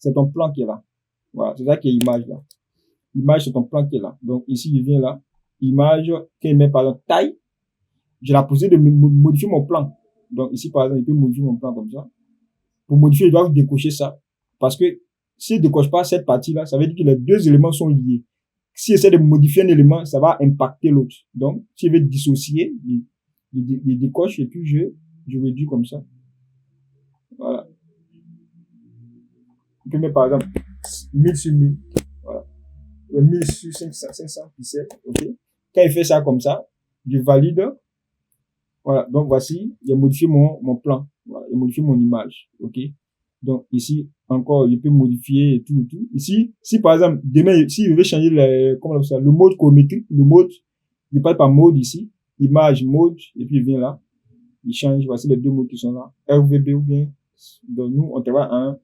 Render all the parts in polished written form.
c'est ton plan qui est là. Voilà, c'est ça qui est image là. Image, c'est ton plan qui est là. Donc ici, je viens là, image, quand il met par exemple taille, j'ai la possibilité de modifier mon plan. Donc ici, par exemple, je peux modifier mon plan comme ça. Pour modifier, je dois décocher ça. Parce que si je décoche pas cette partie-là, ça veut dire que les deux éléments sont liés. Si j'essaie de modifier un élément, ça va impacter l'autre. Donc, si je veux dissocier, je décoche et puis je réduis comme ça. Voilà. Je peux mettre par exemple 1000 sur 1000. Voilà. 1000 sur 500 pixels. OK. Quand il fait ça comme ça, je valide. Voilà. Donc, voici, j'ai modifié mon plan. Voilà. J'ai modifié mon image. OK. Donc, ici, encore, je peux modifier et tout. Ici, si par exemple, demain, si je veux changer le mode chrométrique, le mode, je passe par mode ici, image, mode, et puis je viens là, il change, voici les deux modes qui sont là, RVB ou bien, donc nous, on travaille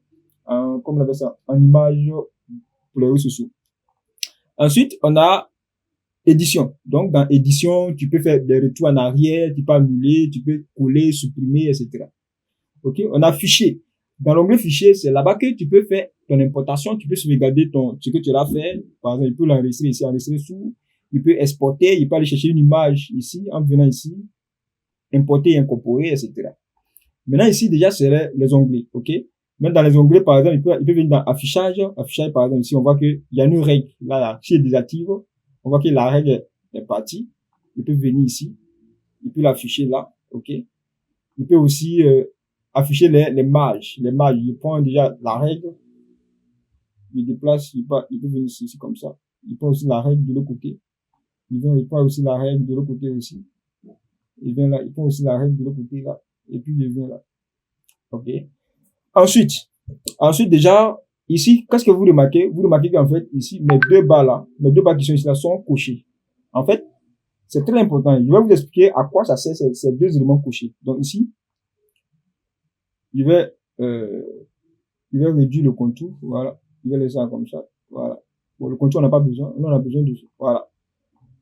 comment on appelle ça, en image pour les réseaux sociaux. Ensuite, on a édition. Donc, dans édition, tu peux faire des retours en arrière, tu peux annuler, tu peux coller, supprimer, etc. OK? On a fichier. Dans l'onglet fichier, c'est là-bas que tu peux faire ton importation, tu peux sauvegarder ce que tu as fait. Par exemple, il peut l'enregistrer ici, enregistrer sous, il peut exporter, il peut aller chercher une image ici, en venant ici, importer, incorporer, etc. Maintenant, ici, déjà, c'est les onglets, OK? Même dans les onglets, par exemple, il peut venir dans affichage, par exemple, ici, on voit qu'il y a une règle, là, si elle désactive, on voit que la règle est partie. Il peut venir ici, il peut l'afficher là, OK? Il peut aussi, afficher les marges. Les marges, il prend déjà la règle, il déplace, il peut venir ici comme ça. Il prend aussi la règle de l'autre côté. Il prend aussi la règle de l'autre côté aussi. Il vient là, il prend aussi la règle de l'autre côté là. Et puis il vient là. OK. Ensuite déjà, ici, qu'est-ce que vous remarquez? Vous remarquez qu'en fait, ici, mes deux barres qui sont ici là sont cochées. En fait, c'est très important. Je vais vous expliquer à quoi ça sert ces deux éléments cochés. Donc ici, je vais réduire le contour, voilà. Je vais laisser ça comme ça, voilà. Bon, le contour, on n'a pas besoin, on a besoin de, voilà.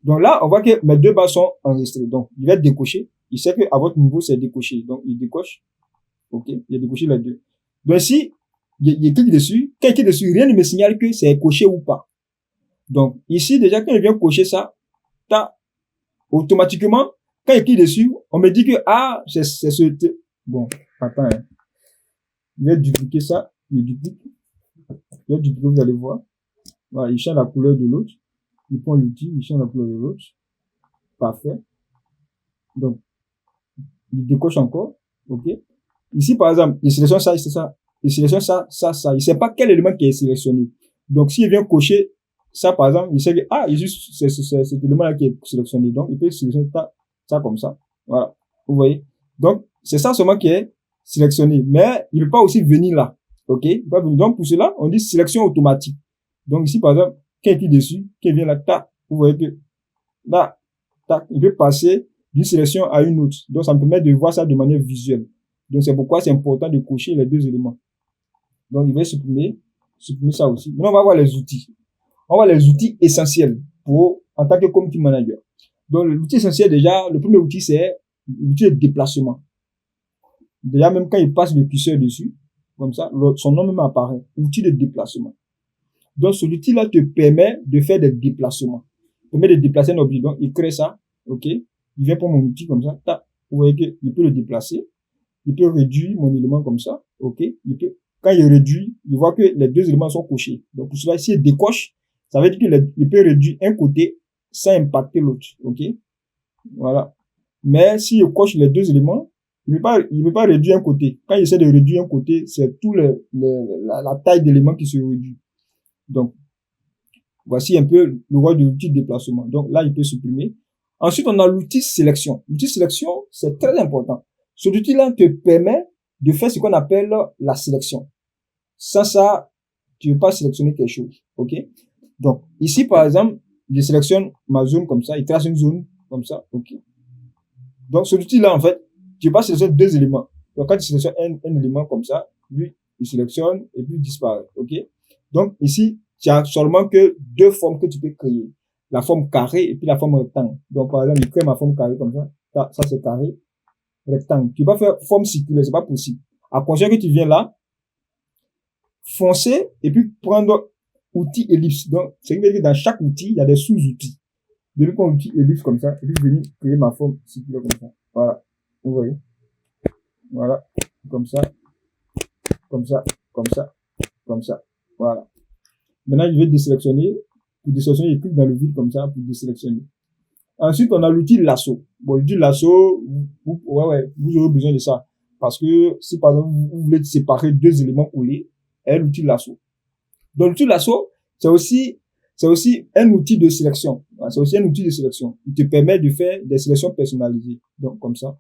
Donc là, on voit que mes deux barres sont enregistrées. Donc, il va être décoché. Il sait qu'à votre niveau, c'est décoché. Donc, il décoche. OK. Il a décoché les deux. Donc ici, il clique dessus. Quand il clique dessus, rien ne me signale que c'est coché ou pas. Donc, ici, déjà, quand il vient cocher ça, automatiquement, quand il clique dessus, on me dit que, c'est ce, bon, attends, hein. Je vais dupliquer ça. Je duplique, vous allez voir. Voilà, il change la couleur de l'autre. Il prend l'outil, il change la couleur de l'autre. Parfait. Donc, il décoche encore. OK. Ici, par exemple, il sélectionne ça, c'est ça. Il sélectionne ça. Il sait pas quel élément qui est sélectionné. Donc, s'il vient cocher ça, par exemple, il sait que, c'est cet élément-là qui est sélectionné. Donc, il peut sélectionner ça comme ça. Voilà. Vous voyez? Donc, c'est ça seulement qui est sélectionné. Mais, il ne peut pas aussi venir là. OK? Il peut pas venir. Donc, pour cela, on dit sélection automatique. Donc, ici, par exemple, quand il clique dessus, quand il vient là, vous voyez que, là, il peut passer d'une sélection à une autre. Donc, ça me permet de voir ça de manière visuelle. Donc, c'est pourquoi c'est important de cocher les deux éléments. Donc, il va supprimer ça aussi. Maintenant, on va voir les outils. On va voir les outils essentiels en tant que community manager. Donc, l'outil essentiel, déjà, le premier outil, c'est l'outil de déplacement. Déjà, même quand il passe le curseur dessus, comme ça, son nom même apparaît. Outil de déplacement. Donc, ce outil-là te permet de faire des déplacements. Permet de déplacer un objet. Donc, il crée ça. OK. Il vient pour mon outil comme ça. Vous voyez qu'il peut le déplacer. Il peut réduire mon élément comme ça. OK. Quand il réduit, il voit que les deux éléments sont cochés. Donc, pour cela, s'il décoche, ça veut dire qu'il peut réduire un côté sans impacter l'autre. OK. Voilà. Mais s'il coche les deux éléments, il ne peut pas réduire un côté. Quand il essaie de réduire un côté, c'est tout la taille d'éléments qui se réduit. Donc, voici un peu le rôle de l'outil de déplacement. Donc là, il peut supprimer. Ensuite, on a l'outil sélection. L'outil sélection, c'est très important. Cet outil-là te permet de faire ce qu'on appelle la sélection. Sans ça, tu ne veux pas sélectionner quelque chose. OK? Donc, ici, par exemple, je sélectionne ma zone comme ça. Il trace une zone comme ça. OK? Donc, cet outil-là, en fait, tu ne veux pas sélectionner deux éléments. Donc, quand tu sélectionnes un élément comme ça, lui, il sélectionne et puis il disparaît. OK? Donc, ici, tu as seulement que deux formes que tu peux créer. La forme carré et puis la forme rectangle. Donc, par exemple, je crée ma forme carré comme ça. Ça, c'est carré. Rectangle. Tu peux pas faire forme circulaire, c'est pas possible. À condition que tu viens là, foncer et puis prendre outil ellipse. Donc, c'est veut dire que dans chaque outil, il y a des sous-outils. Je vais prendre outil ellipse comme ça et puis venir créer ma forme circulaire comme ça. Voilà. Vous voyez? Voilà. Comme ça. Comme ça. Comme ça. Comme ça. Voilà. Maintenant, je vais désélectionner. Pour désélectionner, je clique dans le vide comme ça pour désélectionner. Ensuite, on a l'outil lasso. Bon, l'outil lasso, vous aurez besoin de ça. Parce que si par exemple, vous voulez séparer deux éléments collés, est l'outil lasso. Donc, l'outil lasso, c'est aussi un outil de sélection. C'est aussi un outil de sélection. Il te permet de faire des sélections personnalisées. Donc, comme ça.